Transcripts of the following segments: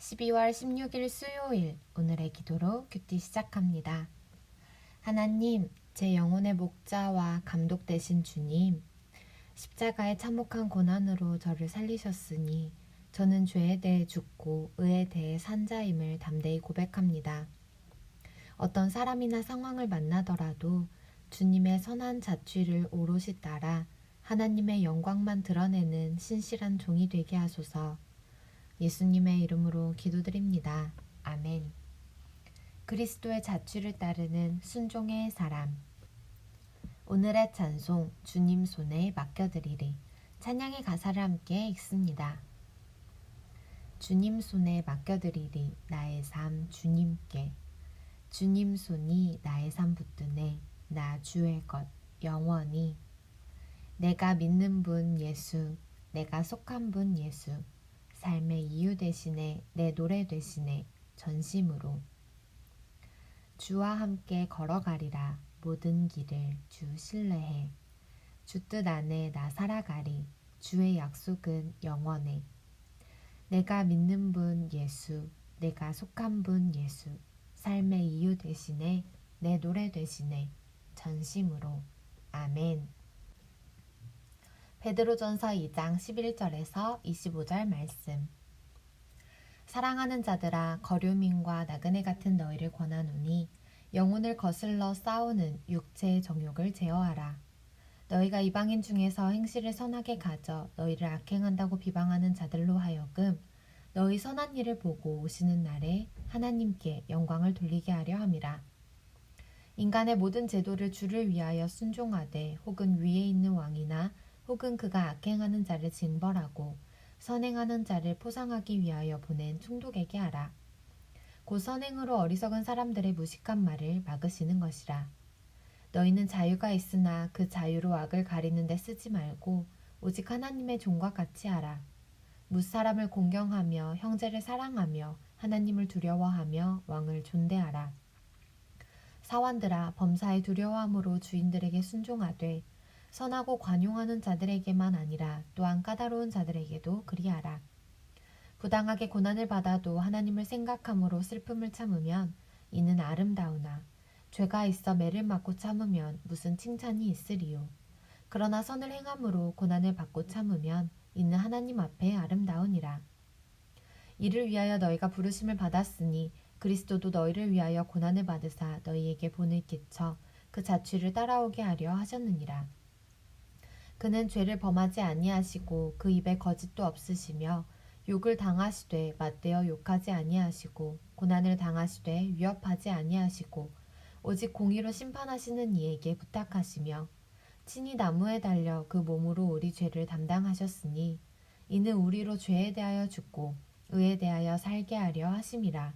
12월 16일 수요일 오늘의 기도로 큐티 시작합니다. 하나님, 제 영혼의 목자와 감독 되신 주님, 십자가의 참혹한 고난으로 저를 살리셨으니 저는 죄에 대해 죽고 의에 대해 산 자임을 담대히 고백합니다. 어떤 사람이나 상황을 만나더라도 주님의 선한 자취를 오롯이 따라 하나님의 영광만 드러내는 신실한 종이 되게 하소서. 예수님의 이름으로 기도드립니다. 아멘. 그리스도의 자취를 따르는 순종의 사람. 오늘의 찬송 주님 손에 맡겨드리리. 찬양의 가사를 함께 읽습니다. 주님 손에 맡겨드리리 나의 삶 주님께. 주님 손이 나의 삶 붙드네 나 주의 것 영원히. 내가 믿는 분 예수, 내가 속한 분 예수, 삶의 이유 대신에 내 노래 대신에 전심으로. 주와 함께 걸어가리라 모든 길을 주 신뢰해. 주 뜻 안에 나 살아가리 주의 약속은 영원해. 내가 믿는 분 예수, 내가 속한 분 예수, 삶의 이유 대신에 내 노래 대신에 전심으로. 아멘. 베드로전서 2장 11절에서 25절 말씀. 사랑하는 자들아, 거류민과 나그네 같은 너희를 권하노니 영혼을 거슬러 싸우는 육체의 정욕을 제어하라. 너희가 이방인 중에서 행실을 선하게 가져 너희를 악행한다고 비방하는 자들로 하여금 너희 선한 일을 보고 오시는 날에 하나님께 영광을 돌리게 하려 함이라. 인간의 모든 제도를 주를 위하여 순종하되 혹은 위에 있는 왕이나 혹은 그가 악행하는 자를 징벌하고 선행하는 자를 포상하기 위하여 보낸 총독에게 하라. 곧 선행으로 어리석은 사람들의 무식한 말을 막으시는 것이라. 너희는 자유가 있으나 그 자유로 악을 가리는 데 쓰지 말고 오직 하나님의 종과 같이 하라. 무사람을 공경하며 형제를 사랑하며 하나님을 두려워하며 왕을 존대하라. 사원들아, 범사에 두려워함으로 주인들에게 순종하되 선하고 관용하는 자들에게만 아니라 또한 까다로운 자들에게도 그리하라. 부당하게 고난을 받아도 하나님을 생각함으로 슬픔을 참으면 이는 아름다우나 죄가 있어 매를 맞고 참으면 무슨 칭찬이 있으리요. 그러나 선을 행함으로 고난을 받고 참으면 이는 하나님 앞에 아름다우니라. 이를 위하여 너희가 부르심을 받았으니 그리스도도 너희를 위하여 고난을 받으사 너희에게 본을 끼쳐 그 자취를 따라오게 하려 하셨느니라. 그는 죄를 범하지 아니하시고 그 입에 거짓도 없으시며 욕을 당하시되 맞대어 욕하지 아니하시고 고난을 당하시되 위협하지 아니하시고 오직 공의로 심판하시는 이에게 부탁하시며 친히 나무에 달려 그 몸으로 우리 죄를 담당하셨으니 이는 우리로 죄에 대하여 죽고 의에 대하여 살게 하려 하심이라.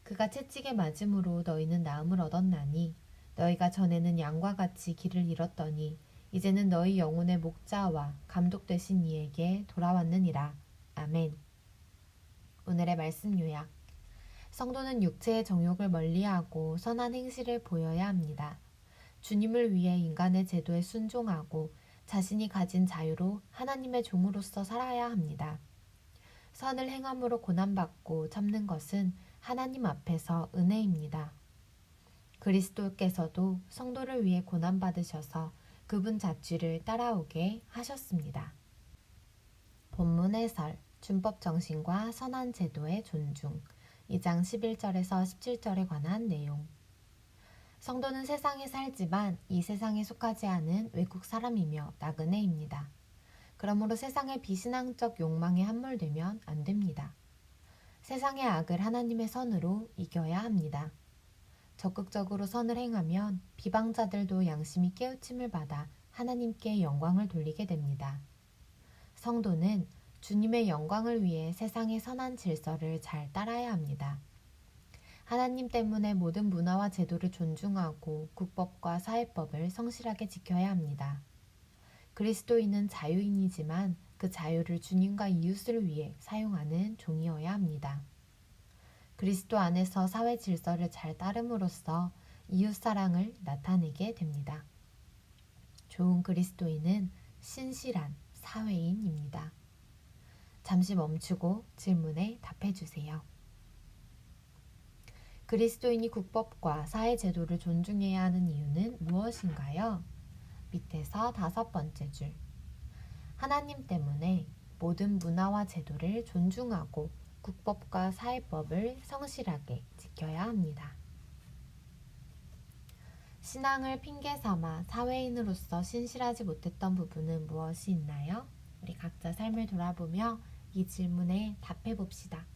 그가 채찍에 맞음으로 너희는 나음을 얻었나니 너희가 전에는 양과 같이 길을 잃었더니 이제는 너희 영혼의 목자와 감독 되신 이에게 돌아왔느니라. 아멘. 오늘의 말씀 요약. 성도는 육체의 정욕을 멀리하고 선한 행실을 보여야 합니다. 주님을 위해 인간의 제도에 순종하고 자신이 가진 자유로 하나님의 종으로서 살아야 합니다. 선을 행함으로 고난받고 참는 것은 하나님 앞에서 은혜입니다. 그리스도께서도 성도를 위해 고난받으셔서 그분 자취를 따라오게 하셨습니다. 본문 해설, 준법 정신과 선한 제도의 존중, 2장 11절에서 17절에 관한 내용. 성도는 세상에 살지만 이 세상에 속하지 않은 외국 사람이며 나그네입니다. 그러므로 세상의 비신앙적 욕망에 함몰되면 안 됩니다. 세상의 악을 하나님의 선으로 이겨야 합니다. 적극적으로 선을 행하면 비방자들도 양심이 깨우침을 받아 하나님께 영광을 돌리게 됩니다. 성도는 주님의 영광을 위해 세상의 선한 질서를 잘 따라야 합니다. 하나님 때문에 모든 문화와 제도를 존중하고 국법과 사회법을 성실하게 지켜야 합니다. 그리스도인은 자유인이지만 그 자유를 주님과 이웃을 위해 사용하는 종이어야 합니다. 그리스도 안에서 사회 질서를 잘 따름으로써 이웃사랑을 나타내게 됩니다. 좋은 그리스도인은 신실한 사회인입니다. 잠시 멈추고 질문에 답해 주세요. 그리스도인이 국법과 사회제도를 존중해야 하는 이유는 무엇인가요? 밑에서 5번째 줄. 하나님 때문에 모든 문화와 제도를 존중하고 국법과 사회법을 성실하게 지켜야 합니다. 신앙을 핑계 삼아 사회인으로서 신실하지 못했던 부분은 무엇이 있나요? 우리 각자 삶을 돌아보며 이 질문에 답해 봅시다.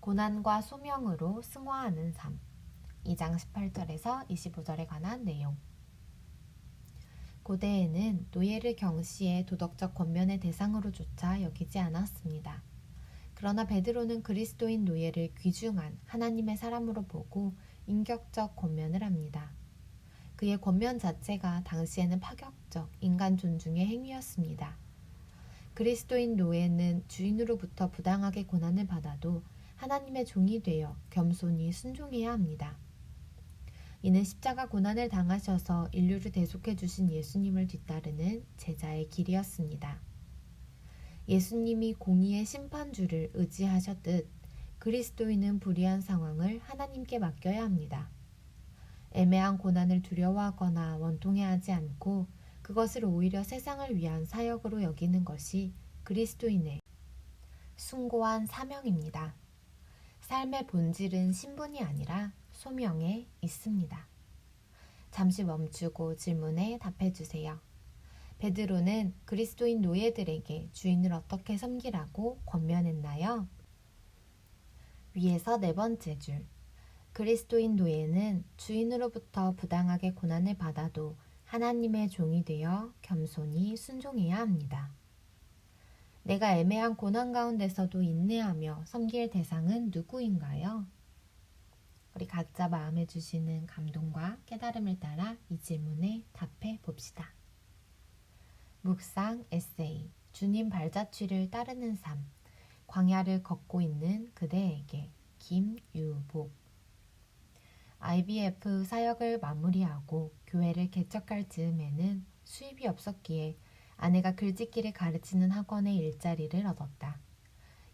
고난과 소명으로 승화하는 삶. 2장 18절에서 25절에 관한 내용. 고대에는 노예를 경시해 도덕적 권면의 대상으로조차 여기지 않았습니다. 그러나 베드로는 그리스도인 노예를 귀중한 하나님의 사람으로 보고 인격적 권면을 합니다. 그의 권면 자체가 당시에는 파격적 인간 존중의 행위였습니다. 그리스도인 노예는 주인으로부터 부당하게 고난을 받아도 하나님의 종이 되어 겸손히 순종해야 합니다. 이는 십자가 고난을 당하셔서 인류를 대속해 주신 예수님을 뒤따르는 제자의 길이었습니다. 예수님이 공의의 심판주를 의지하셨듯 그리스도인은 불의한 상황을 하나님께 맡겨야 합니다. 애매한 고난을 두려워하거나 원통해하지 않고 그것을 오히려 세상을 위한 사역으로 여기는 것이 그리스도인의 숭고한 사명입니다. 삶의 본질은 신분이 아니라 소명에 있습니다. 잠시 멈추고 질문에 답해 주세요. 베드로는 그리스도인 노예들에게 주인을 어떻게 섬기라고 권면했나요? 위에서 4번째 줄. 그리스도인 노예는 주인으로부터 부당하게 고난을 받아도 하나님의 종이 되어 겸손히 순종해야 합니다. 내가 애매한 고난 가운데서도 인내하며 섬길 대상은 누구인가요? 우리 각자 마음에 주시는 감동과 깨달음을 따라 이 질문에 답해 봅시다. 묵상 에세이. 주님 발자취를 따르는 삶. 광야를 걷고 있는 그대에게. 김유복. IBF 사역을 마무리하고 교회를 개척할 즈음에는 수입이 없었기에 아내가 글짓기를 가르치는 학원의 일자리를 얻었다.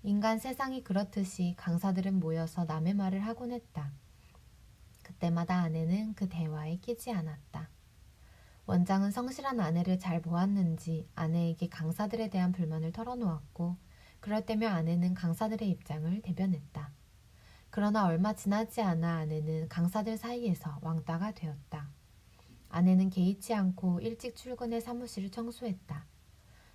인간 세상이 그렇듯이 강사들은 모여서 남의 말을 하곤 했다. 그때마다 아내는 그 대화에 끼지 않았다. 원장은 성실한 아내를 잘 보았는지 아내에게 강사들에 대한 불만을 털어놓았고 그럴 때면 아내는 강사들의 입장을 대변했다. 그러나 얼마 지나지 않아 아내는 강사들 사이에서 왕따가 되었다. 아내는 개의치 않고 일찍 출근해 사무실을 청소했다.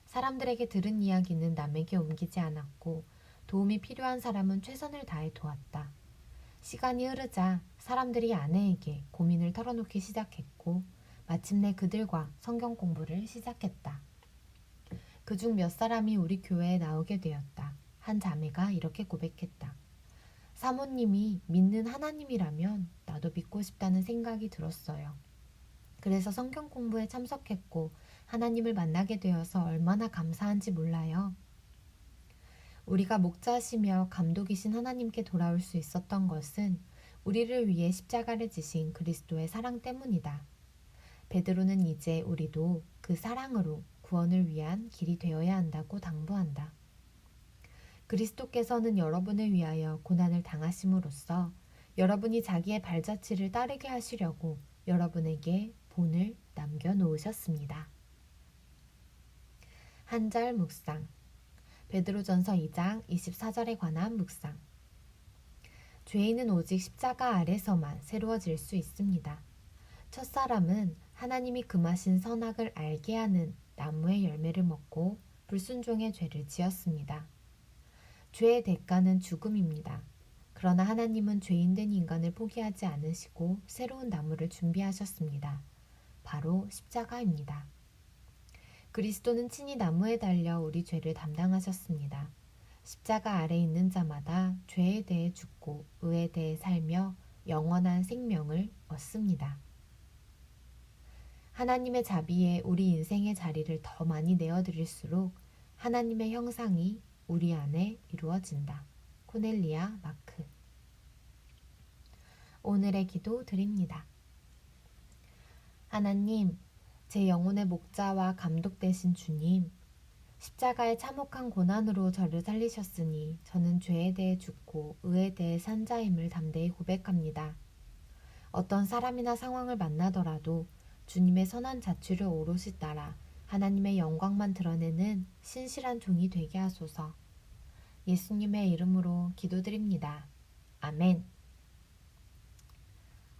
사람들에게 들은 이야기는 남에게 옮기지 않았고 도움이 필요한 사람은 최선을 다해 도왔다. 시간이 흐르자 사람들이 아내에게 고민을 털어놓기 시작했고 마침내 그들과 성경 공부를 시작했다. 그중 몇 사람이 우리 교회에 나오게 되었다. 한 자매가 이렇게 고백했다. 사모님이 믿는 하나님이라면 나도 믿고 싶다는 생각이 들었어요. 그래서 성경 공부에 참석했고 하나님을 만나게 되어서 얼마나 감사한지 몰라요. 우리가 목자시며 감독이신 하나님께 돌아올 수 있었던 것은 우리를 위해 십자가를 지신 그리스도의 사랑 때문이다. 베드로는 이제 우리도 그 사랑으로 구원을 위한 길이 되어야 한다고 당부한다. 그리스도께서는 여러분을 위하여 고난을 당하심으로써 여러분이 자기의 발자취를 따르게 하시려고 여러분에게 본을 남겨놓으셨습니다. 한 절 묵상. 베드로전서 2장 24절에 관한 묵상. 죄인은 오직 십자가 아래서만 새로워질 수 있습니다. 첫사람은 하나님이 금하신 선악을 알게 하는 나무의 열매를 먹고 불순종의 죄를 지었습니다. 죄의 대가는 죽음입니다. 그러나 하나님은 죄인된 인간을 포기하지 않으시고 새로운 나무를 준비하셨습니다. 바로 십자가입니다. 그리스도는 친히 나무에 달려 우리 죄를 담당하셨습니다. 십자가 아래 있는 자마다 죄에 대해 죽고 의에 대해 살며 영원한 생명을 얻습니다. 하나님의 자비에 우리 인생의 자리를 더 많이 내어드릴수록 하나님의 형상이 우리 안에 이루어진다. 코넬리아 마크. 오늘의 기도 드립니다. 하나님, 제 영혼의 목자와 감독 되신 주님, 십자가의 참혹한 고난으로 저를 살리셨으니 저는 죄에 대해 죽고 의에 대해 산 자임을 담대히 고백합니다. 어떤 사람이나 상황을 만나더라도 주님의 선한 자취를 오롯이 따라 하나님의 영광만 드러내는 신실한 종이 되게 하소서. 예수님의 이름으로 기도드립니다. 아멘.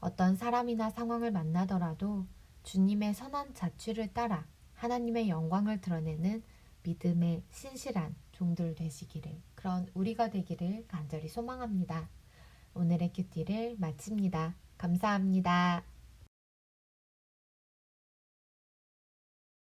어떤 사람이나 상황을 만나더라도 주님의 선한 자취를 따라 하나님의 영광을 드러내는 믿음의 신실한 종들 되시기를, 그런 우리가 되기를 간절히 소망합니다. 오늘의 큐티를 마칩니다. 감사합니다.